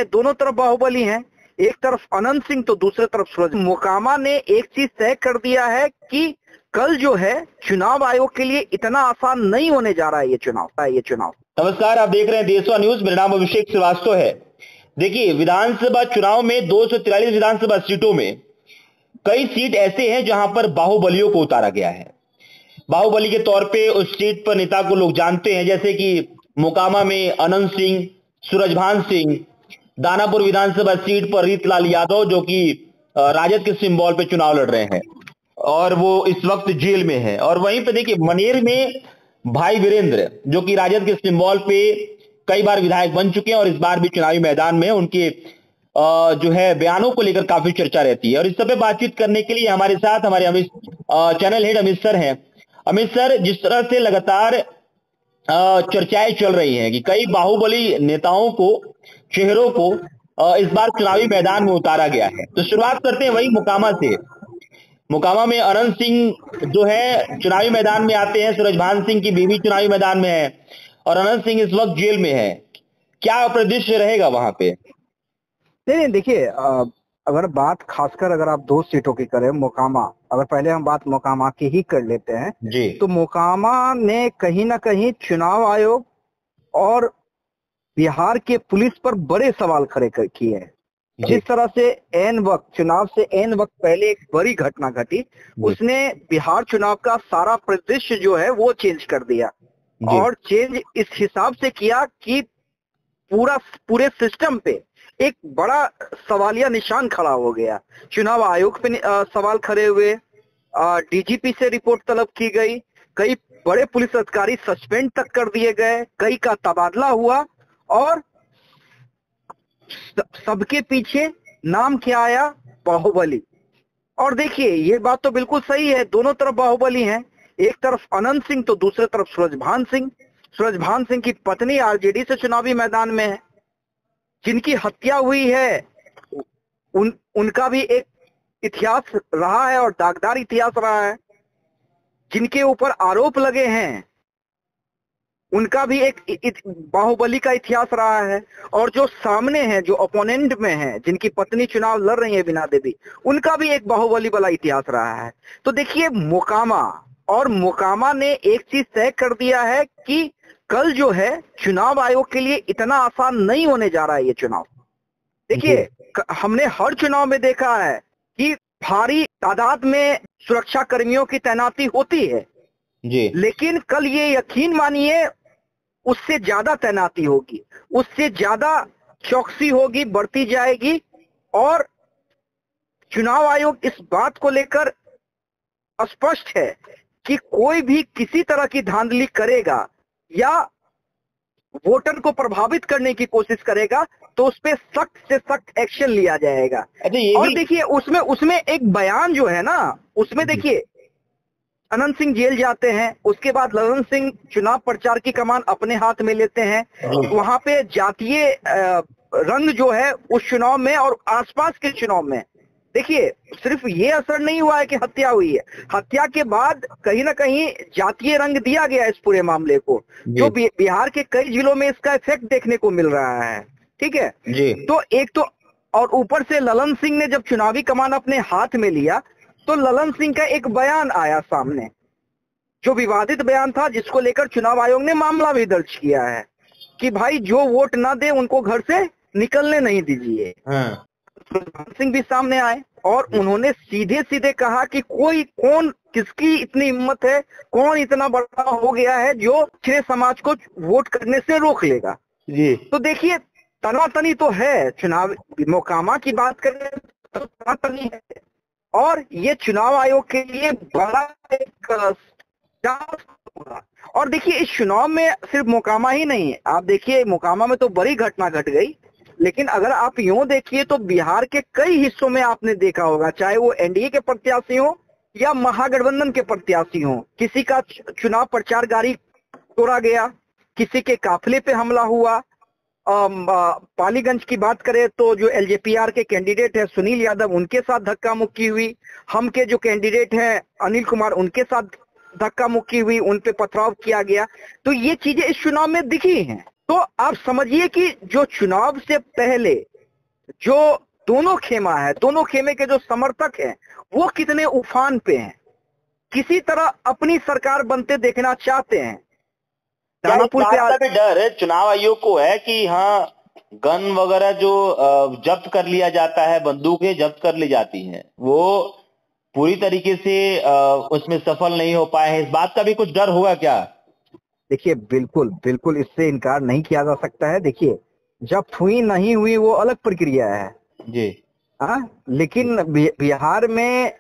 दोनों तरफ बाहुबली हैं, एक तरफ अनंत सिंह तो दूसरे तरफ सूरज। मोकामा ने एक चीज तय कर दिया है कि कल जो है चुनाव आयोग के लिए इतना आसान नहीं होने जा रहा है ये चुनाव। नमस्कार, आप देख रहे हैं देशवा न्यूज। मेरा नाम अभिषेक श्रीवास्तव है। देखिए, विधानसभा चुनाव में 243 विधानसभा सीटों में कई सीट ऐसे हैं जहां पर बाहुबलियों को उतारा गया है। बाहुबली के तौर पे उस सीट पर नेता को लोग जानते हैं, जैसे कि मोकामा में अनंत सिंह, सूरजभान सिंह, दानापुर विधानसभा सीट पर रीतलाल यादव जो कि राजद के सिंबल पे चुनाव लड़ रहे हैं और वो इस वक्त जेल में है। और वहीं पे देखिए मनेर में भाई वीरेंद्र जो कि राजद के सिंबल पे कई बार विधायक बन चुके हैं और इस बार भी चुनावी मैदान में उनके जो है बयानों को लेकर काफी चर्चा रहती है। और इस सब पे बातचीत करने के लिए हमारे साथ हमारे चैनल हेड अमित सर हैं। अमित सर, जिस तरह से लगातार चर्चाएं चल रही हैं कि कई बाहुबली नेताओं को, चेहरों को इस बार चुनावी मैदान में उतारा गया है, तो शुरुआत करते हैं वही मोकामा से। मोकामा में अनंत सिंह जो है चुनावी मैदान में आते हैं, सूरजभान सिंह की बीवी चुनावी मैदान में है और अनंत सिंह इस वक्त जेल में है। क्या परिदृश्य रहेगा वहां पे? नहीं, देखिए, अगर बात खासकर अगर आप दो सीटों की करें, मोकामा, अगर पहले हम बात मोकामा की ही कर लेते हैं जी, तो मोकामा ने कहीं ना कहीं चुनाव आयोग और बिहार के पुलिस पर बड़े सवाल खड़े किए हैं। जिस तरह से चुनाव से एन वक्त पहले एक बड़ी घटना घटी, उसने बिहार चुनाव का सारा परिदृश्य जो है वो चेंज कर दिया और चेंज इस हिसाब से किया कि पूरे सिस्टम पे एक बड़ा सवालिया निशान खड़ा हो गया। चुनाव आयोग पे सवाल खड़े हुए, डीजीपी से रिपोर्ट तलब की गई, कई बड़े पुलिस अधिकारी सस्पेंड तक कर दिए गए, कई का तबादला हुआ और सबके पीछे नाम क्या आया? बाहुबली। और देखिए, ये बात तो बिल्कुल सही है, दोनों तरफ बाहुबली हैं, एक तरफ अनंत सिंह तो दूसरे तरफ सूरजभान सिंह। सूरजभान सिंह की पत्नी आरजेडी से चुनावी मैदान में है, जिनकी हत्या हुई है उनका भी एक इतिहास रहा है और दागदार इतिहास रहा है। जिनके ऊपर आरोप लगे हैं उनका भी एक बाहुबली का इतिहास रहा है और जो सामने है, जो ओपोनेंट में है, जिनकी पत्नी चुनाव लड़ रही है बीना देवी, उनका भी एक बाहुबली वाला इतिहास रहा है। तो देखिए, मोकामा ने एक चीज तय कर दिया है कि कल जो है चुनाव आयोग के लिए इतना आसान नहीं होने जा रहा है ये चुनाव। देखिए, हमने हर चुनाव में देखा है कि भारी तादाद में सुरक्षा कर्मियों की तैनाती होती है जी, लेकिन कल ये यकीन मानिए उससे ज्यादा तैनाती होगी, उससे ज्यादा चौकसी होगी, बढ़ती जाएगी। और चुनाव आयोग इस बात को लेकर स्पष्ट है कि कोई भी किसी तरह की धांधली करेगा या वोटर को प्रभावित करने की कोशिश करेगा तो उस पर सख्त से सख्त एक्शन लिया जाएगा। और देखिए, उसमें एक बयान जो है ना, उसमें देखिए अनंत सिंह जेल जाते हैं, उसके बाद ललन सिंह चुनाव प्रचार की कमान अपने हाथ में लेते हैं। वहां पे जातीय रंग जो है उस चुनाव में और आसपास के चुनाव में, देखिए, सिर्फ ये असर नहीं हुआ है कि हत्या हुई है, हत्या के बाद कहीं ना कहीं जातीय रंग दिया गया इस पूरे मामले को, जो बिहार के कई जिलों में इसका इफेक्ट देखने को मिल रहा है। ठीक है जी। तो एक तो और ऊपर से ललन सिंह ने जब चुनावी कमान अपने हाथ में लिया तो ललन सिंह का एक बयान आया सामने, जो विवादित बयान था, जिसको लेकर चुनाव आयोग ने मामला भी दर्ज किया है कि भाई जो वोट ना दे उनको घर से निकलने नहीं दीजिए। सूरजभान सिंह भी सामने आए और उन्होंने सीधे सीधे कहा कि किसकी इतनी हिम्मत है, कौन इतना बड़ा हो गया है जो पिछड़े समाज को वोट करने से रोक लेगा जी। तो देखिए, तनातनी तो है, चुनाव मोकामा की बात करें तो तनातनी है और ये चुनाव आयोग के लिए बड़ा एक होगा। और देखिए, इस चुनाव में सिर्फ मोकामा ही नहीं है, आप देखिए मोकामा में तो बड़ी घटना घट गई, लेकिन अगर आप यूं देखिए तो बिहार के कई हिस्सों में आपने देखा होगा, चाहे वो एनडीए के प्रत्याशी हो या महागठबंधन के प्रत्याशी हो, किसी का चुनाव प्रचार गाड़ी तोड़ा गया, किसी के काफिले पे हमला हुआ। पालीगंज की बात करें तो जो एलजेपीआर के कैंडिडेट है सुनील यादव, उनके साथ धक्का मुक्की हुई। हम के जो कैंडिडेट हैं अनिल कुमार, उनके साथ धक्का मुक्की हुई, उन पे पथराव किया गया। तो ये चीजें इस चुनाव में दिखी हैं। तो आप समझिए कि जो चुनाव से पहले जो दोनों खेमा है, दोनों खेमे के जो समर्थक हैं वो कितने उफान पे हैं, किसी तरह अपनी सरकार बनते देखना चाहते हैं। क्या इस दानापुर बात पे का भी डर चुनाव आयोग को है कि हाँ गन वगैरह जो जब्त कर लिया जाता है, बंदूकें जब्त कर ली जाती हैं, वो पूरी तरीके से उसमें सफल नहीं हो पाए हैं, इस बात का भी कुछ डर होगा क्या? देखिए, बिल्कुल बिल्कुल इससे इनकार नहीं किया जा सकता है। देखिए, जब्त हुई नहीं हुई वो अलग प्रक्रिया है। जी। हाँ, लेकिन बिहार में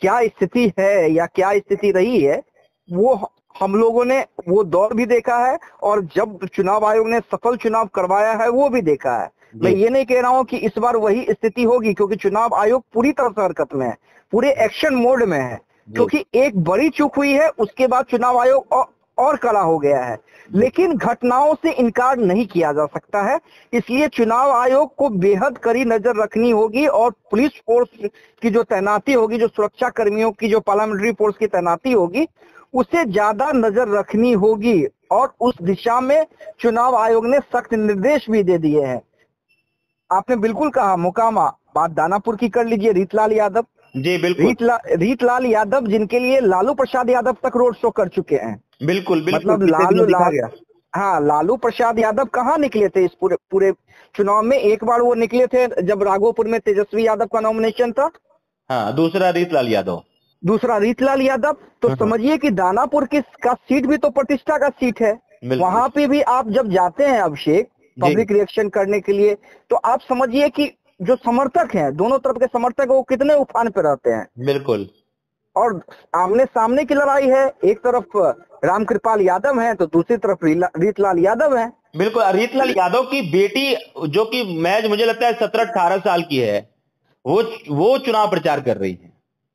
क्या स्थिति है या क्या स्थिति रही है वो हम लोगों ने वो दौर भी देखा है, और जब चुनाव आयोग ने सफल चुनाव करवाया है वो भी देखा है। मैं ये नहीं कह रहा हूँ कि इस बार वही स्थिति होगी, क्योंकि चुनाव आयोग पूरी तरह से हरकत में है, पूरे एक्शन मोड में है। क्योंकि एक बड़ी चूक हुई है, उसके बाद चुनाव आयोग और कड़ा हो गया है। लेकिन घटनाओं से इनकार नहीं किया जा सकता है, इसलिए चुनाव आयोग को बेहद कड़ी नजर रखनी होगी, और पुलिस फोर्स की जो तैनाती होगी, जो सुरक्षा कर्मियों की जो पार्लियामेंट्री फोर्स की तैनाती होगी, उसे ज्यादा नजर रखनी होगी। और उस दिशा में चुनाव आयोग ने सख्त निर्देश भी दे दिए हैं। आपने बिल्कुल कहा, मोकामा बात दानापुर की कर लीजिए, रीतलाल यादव। जी बिल्कुल। रीतलाल यादव जिनके लिए लालू प्रसाद यादव तक रोड शो कर चुके हैं। बिल्कुल बिल्कुल, मतलब लालू प्रसाद यादव कहाँ निकले थे इस पूरे चुनाव में? एक बार वो निकले थे जब राघोपुर में तेजस्वी यादव का नॉमिनेशन था। हाँ, दूसरा रीतलाल यादव। तो समझिए कि दानापुर का सीट भी तो प्रतिष्ठा का सीट है। वहां पे भी आप जब जाते हैं अभिषेक, पब्लिक रिएक्शन करने के लिए, तो आप समझिए कि जो समर्थक हैं, दोनों तरफ के समर्थक, वो कितने उफान पे रहते हैं। बिल्कुल। और आमने सामने की लड़ाई है, एक तरफ रामकृपाल यादव हैं तो दूसरी तरफ रीतलाल यादव हैं। बिल्कुल, रीतलाल यादव की बेटी जो कि मुझे लगता है 17-18 साल की है, वो चुनाव प्रचार कर रही है।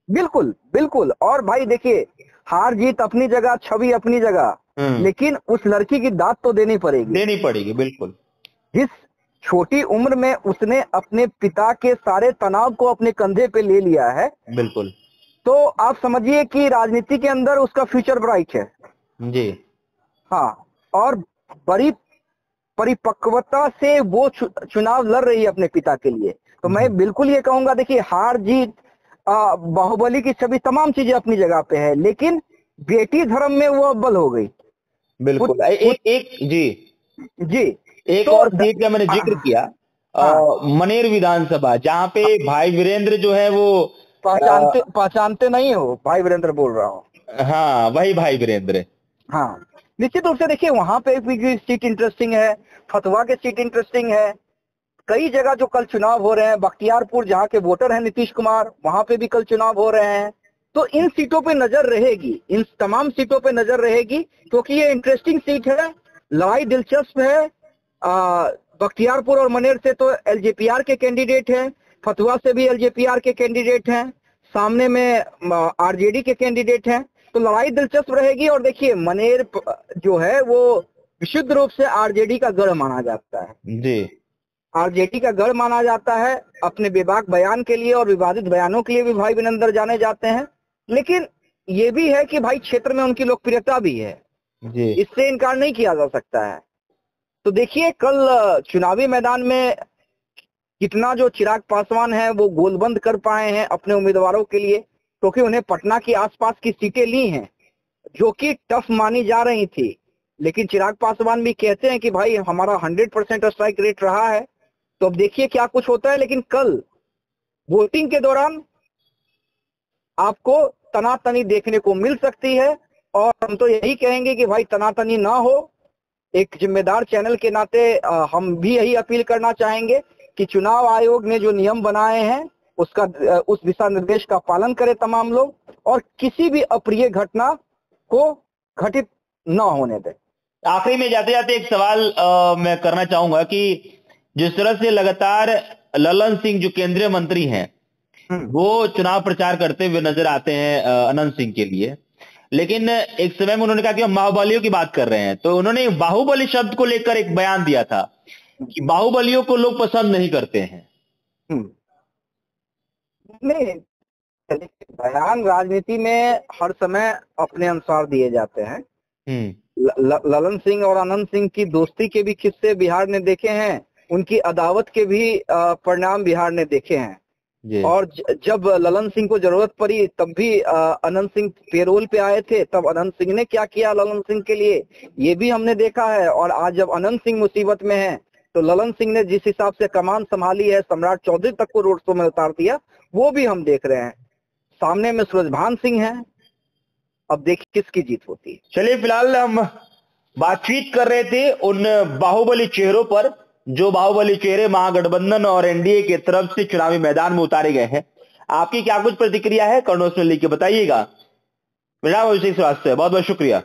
बिल्कुल बिल्कुल। और भाई देखिए, हार जीत अपनी जगह, छवि अपनी जगह, लेकिन उस लड़की की दाद तो देनी पड़ेगी। बिल्कुल। जिस छोटी उम्र में उसने अपने पिता के सारे तनाव को अपने कंधे पे ले लिया है, बिल्कुल, तो आप समझिए कि राजनीति के अंदर उसका फ्यूचर ब्राइट है। जी हाँ, और बड़ी परिपक्वता से वो चुनाव लड़ रही है अपने पिता के लिए। तो मैं बिल्कुल ये कहूंगा, देखिए, हार जीत, बाहुबली की छवि, तमाम चीजें अपनी जगह पे है, लेकिन बेटी धर्म में वो अव्वल हो गई। बिल्कुल। एक तो और सीट का मैंने जिक्र किया, मनेर विधानसभा, जहाँ पे भाई वीरेंद्र जो है वो पहचानते नहीं हो? भाई वीरेंद्र बोल रहा हूँ। हाँ, वही भाई वीरेंद्र। हाँ, निश्चित रूप से देखिए, वहां पे भी सीट इंटरेस्टिंग है, फतवा के सीट इंटरेस्टिंग है। कई जगह जो कल चुनाव हो रहे हैं, बख्तियारपुर जहाँ के वोटर हैं नीतीश कुमार, वहां पे भी कल चुनाव हो रहे हैं। तो इन सीटों पे नजर रहेगी, इन तमाम सीटों पे नजर रहेगी, क्योंकि ये इंटरेस्टिंग सीट है, लड़ाई दिलचस्प है। बख्तियारपुर और मनेर से तो एलजेपीआर के कैंडिडेट हैं, फतवा से भी एलजेपीआर के कैंडिडेट हैं, सामने में आरजेडी के कैंडिडेट हैं। तो लड़ाई दिलचस्प रहेगी। और देखिए, मनेर जो है वो विशुद्ध रूप से आरजेडी का गढ़ माना जाता है। जी, आरजेडी का गढ़ माना जाता है। अपने बेबाक बयान के लिए और विवादित बयानों के लिए भी भाई वीरेंद्र जाने जाते हैं, लेकिन ये भी है कि भाई क्षेत्र में उनकी लोकप्रियता भी है जी। इससे इनकार नहीं किया जा सकता है। तो देखिए, कल चुनावी मैदान में कितना जो चिराग पासवान है वो गोलबंद कर पाए हैं अपने उम्मीदवारों के लिए, क्योंकि उन्हें पटना की आसपास की सीटें ली हैं जो कि टफ मानी जा रही थी। लेकिन चिराग पासवान भी कहते हैं कि भाई हमारा 100% स्ट्राइक रेट रहा है। तो अब देखिए क्या कुछ होता है, लेकिन कल वोटिंग के दौरान आपको तनातनी देखने को मिल सकती है। और हम तो यही कहेंगे कि भाई तनातनी ना हो। एक जिम्मेदार चैनल के नाते हम भी यही अपील करना चाहेंगे कि चुनाव आयोग ने जो नियम बनाए हैं उस दिशा निर्देश का पालन करें तमाम लोग, और किसी भी अप्रिय घटना को घटित न होने दें। आखिरी में जाते जाते एक सवाल मैं करना चाहूंगा कि जिस तरह से लगातार ललन सिंह जो केंद्रीय मंत्री हैं वो चुनाव प्रचार करते हुए नजर आते हैं अनंत सिंह के लिए, लेकिन एक समय में उन्होंने कहा कि हम बाहुबलियों की बात कर रहे हैं, तो उन्होंने बाहुबली शब्द को लेकर एक बयान दिया था कि बाहुबलियों को लोग पसंद नहीं करते हैं। नहीं, बयान राजनीति में हर समय अपने अनुसार दिए जाते हैं। ललन सिंह और अनंत सिंह की दोस्ती के भी किस्से बिहार ने देखे हैं। उनकी अदावत के भी परिणाम बिहार ने देखे हैं। जी। और जब ललन सिंह को जरूरत पड़ी तब भी अनंत सिंह पेरोल पे आए थे, तब अनंत सिंह ने क्या किया ललन सिंह के लिए, ये भी हमने देखा है। और आज जब अनंत सिंह मुसीबत में है तो ललन सिंह ने जिस हिसाब से कमान संभाली है, सम्राट चौधरी तक को रोड शो में उतार दिया, वो भी हम देख रहे हैं। सामने में सूरजभान सिंह है, अब देखिए किसकी जीत होती है। चलिए, फिलहाल हम बातचीत कर रहे थे उन बाहुबली चेहरों पर, जो बाहुबली चेहरे महागठबंधन और एनडीए की तरफ से चुनावी मैदान में उतारे गए हैं। आपकी क्या कुछ प्रतिक्रिया है, कमेंट्स में लिख के बताइएगा। मेरा नाम अभिषेक श्रीवास्तव है, बहुत बहुत शुक्रिया।